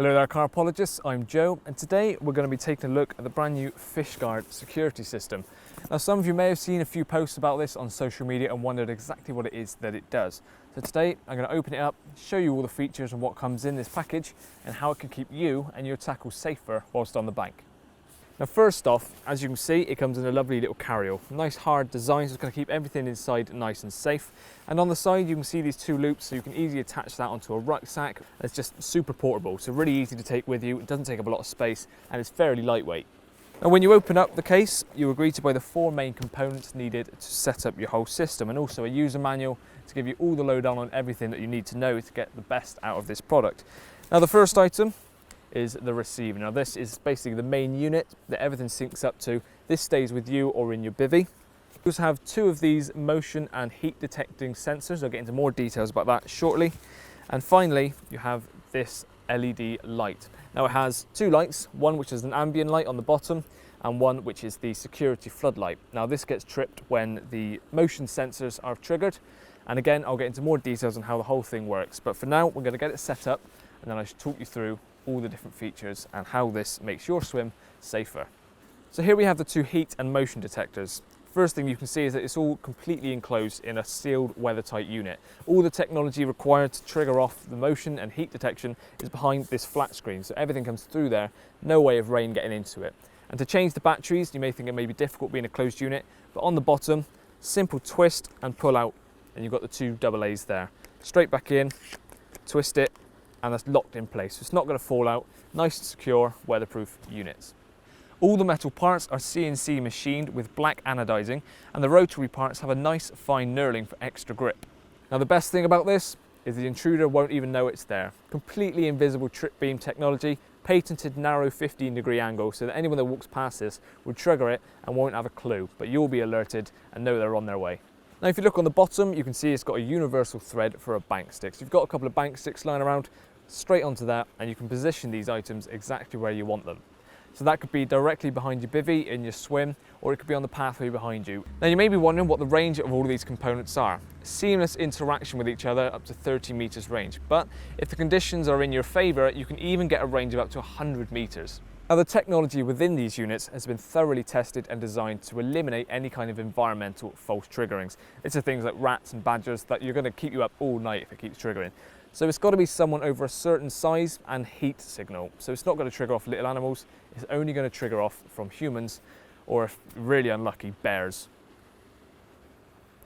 Hello there, Carpologists. I'm Joe, and today we're going to be taking a look at the brand new Fishguard Security System. Now, some of you may have seen a few posts about this on social media and wondered exactly what it is that it does. So today I'm going to open it up, show you all the features and what comes in this package and how it can keep you and your tackle safer whilst on the bank. Now, first off, as you can see, it comes in a lovely little carry-all. Nice hard design, so it's going to keep everything inside nice and safe. And on the side, you can see these two loops, so you can easily attach that onto a rucksack. It's just super portable, so really easy to take with you. It doesn't take up a lot of space, and it's fairly lightweight. Now, when you open up the case, you agree to buy the 4 main components needed to set up your whole system, and also a user manual to give you all the lowdown on everything that you need to know to get the best out of this product. Now, the first item is the receiver. Now, this is basically the main unit that everything syncs up to. This stays with you or in your bivvy. You also have 2 of these motion and heat detecting sensors. I'll get into more details about that shortly. And finally, you have this LED light. Now, it has 2 lights, one which is an ambient light on the bottom and one which is the security floodlight. Now, this gets tripped when the motion sensors are triggered. And again, I'll get into more details on how the whole thing works. But for now, we're going to get it set up and then I should talk you through all the different features and how this makes your swim safer. So here we have the 2 heat and motion detectors. First thing you can see is that it's all completely enclosed in a sealed weather-tight unit. All the technology required to trigger off the motion and heat detection is behind this flat screen, so everything comes through there, no way of rain getting into it. And to change the batteries, you may think it may be difficult being a closed unit, but on the bottom, simple twist and pull out, and you've got the 2 AA's there. Straight back in, twist it, and that's locked in place. So it's not going to fall out. Nice and secure, weatherproof units. All the metal parts are CNC machined with black anodizing, and the rotary parts have a nice fine knurling for extra grip. Now, the best thing about this is the intruder won't even know it's there. Completely invisible trip beam technology, patented narrow 15-degree angle, so that anyone that walks past this will trigger it and won't have a clue, but you'll be alerted and know they're on their way. Now, if you look on the bottom, you can see it's got a universal thread for a bank stick. So you've got a couple of bank sticks lying around, straight onto that, and you can position these items exactly where you want them. So that could be directly behind your bivvy in your swim, or it could be on the pathway behind you. Now, you may be wondering what the range of all of these components are. Seamless interaction with each other up to 30 meters range, but if the conditions are in your favor, you can even get a range of up to 100 meters. Now, the technology within these units has been thoroughly tested and designed to eliminate any kind of environmental false triggerings. It's the things like rats and badgers that you're going to keep you up all night if it keeps triggering. So it's got to be someone over a certain size and heat signal. So it's not going to trigger off little animals. It's only going to trigger off from humans, or if really unlucky, bears.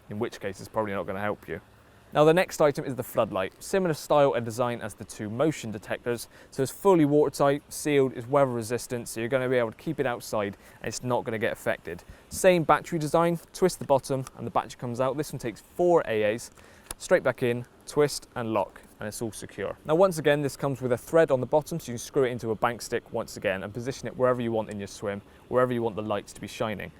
In which case it's probably not going to help you. Now, the next item is the floodlight. Similar style and design as the 2 motion detectors. So it's fully watertight, sealed, is weather resistant, so you're going to be able to keep it outside and it's not going to get affected. Same battery design, twist the bottom and the battery comes out. This one takes 4 AAs, straight back in, twist and lock, and it's all secure. Now, once again, this comes with a thread on the bottom, so you can screw it into a bank stick once again and position it wherever you want in your swim, wherever you want the lights to be shining.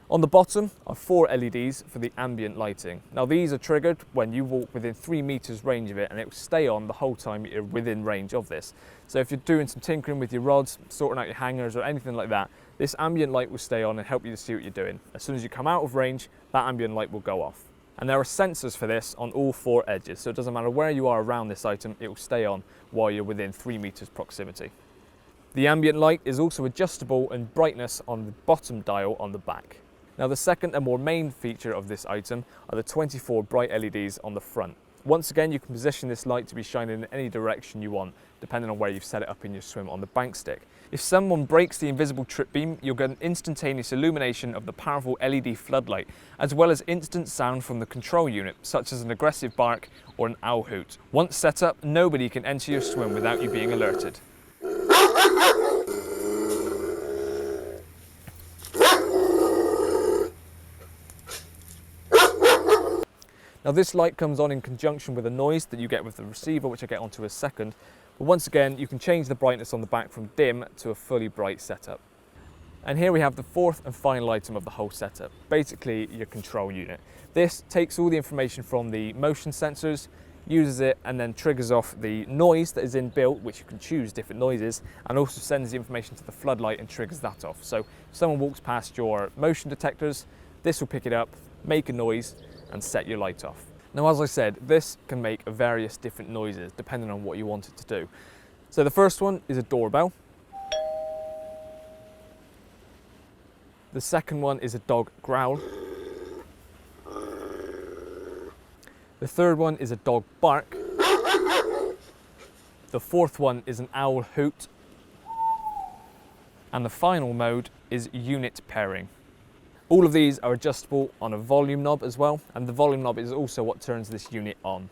On the bottom are 4 LEDs for the ambient lighting. Now, these are triggered when you walk within 3 meters range of it, and it will stay on the whole time you're within range of this. So if you're doing some tinkering with your rods, sorting out your hangers or anything like that, this ambient light will stay on and help you to see what you're doing. As soon as you come out of range, that ambient light will go off. And there are sensors for this on all 4 edges, so it doesn't matter where you are around this item, it will stay on while you're within 3 meters proximity. The ambient light is also adjustable in brightness on the bottom dial on the back. Now, the second and more main feature of this item are the 24 bright LEDs on the front. Once again, you can position this light to be shining in any direction you want, depending on where you've set it up in your swim on the bank stick. If someone breaks the invisible trip beam, you'll get an instantaneous illumination of the powerful LED floodlight, as well as instant sound from the control unit, such as an aggressive bark or an owl hoot. Once set up, nobody can enter your swim without you being alerted. Now, this light comes on in conjunction with a noise that you get with the receiver, which I'll get onto in a second. But once again, you can change the brightness on the back from dim to a fully bright setup. And here we have the 4th and final item of the whole setup, basically your control unit. This takes all the information from the motion sensors, uses it and then triggers off the noise that is inbuilt, which you can choose different noises, and also sends the information to the floodlight and triggers that off. So if someone walks past your motion detectors, this will pick it up, make a noise and set your light off. Now, as I said, this can make various different noises depending on what you want it to do. So the first one is a doorbell. The second one is a dog growl. The third one is a dog bark. The fourth one is an owl hoot. And the final mode is unit pairing. All of these are adjustable on a volume knob as well, and the volume knob is also what turns this unit on.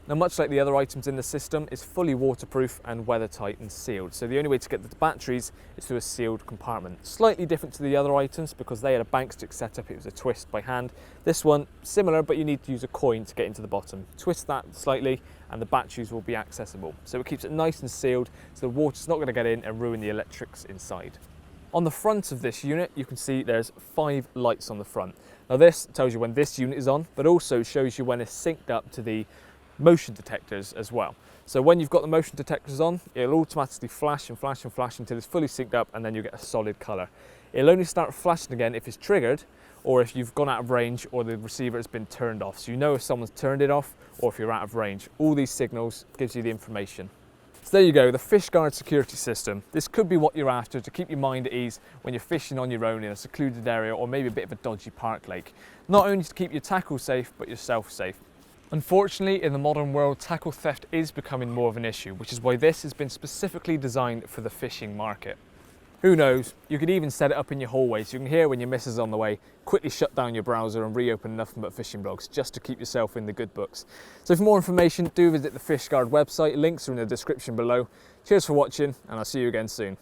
Now, much like the other items in the system, it's fully waterproof and weather tight and sealed. So the only way to get the batteries is through a sealed compartment. Slightly different to the other items because they had a bank stick setup, it was a twist by hand. This one, similar, but you need to use a coin to get into the bottom. Twist that slightly and the batteries will be accessible. So it keeps it nice and sealed so the water's not going to get in and ruin the electrics inside. On the front of this unit, you can see there's 5 lights on the front. Now this tells you when this unit is on, but also shows you when it's synced up to the motion detectors as well. So when you've got the motion detectors on, it'll automatically flash and flash and flash until it's fully synced up, and then you get a solid color. It'll only start flashing again if it's triggered or if you've gone out of range or the receiver has been turned off. So you know if someone's turned it off or if you're out of range. All these signals gives you the information. So there you go, the Fishguard Security System. This could be what you're after to keep your mind at ease when you're fishing on your own in a secluded area or maybe a bit of a dodgy park lake. Not only to keep your tackle safe, but yourself safe. Unfortunately, in the modern world, tackle theft is becoming more of an issue, which is why this has been specifically designed for the fishing market. Who knows, you could even set it up in your hallway so you can hear when your missus is on the way, quickly shut down your browser and reopen Nothing But Fishing blogs just to keep yourself in the good books. So for more information, do visit the Fishguard website, links are in the description below. Cheers for watching, and I'll see you again soon.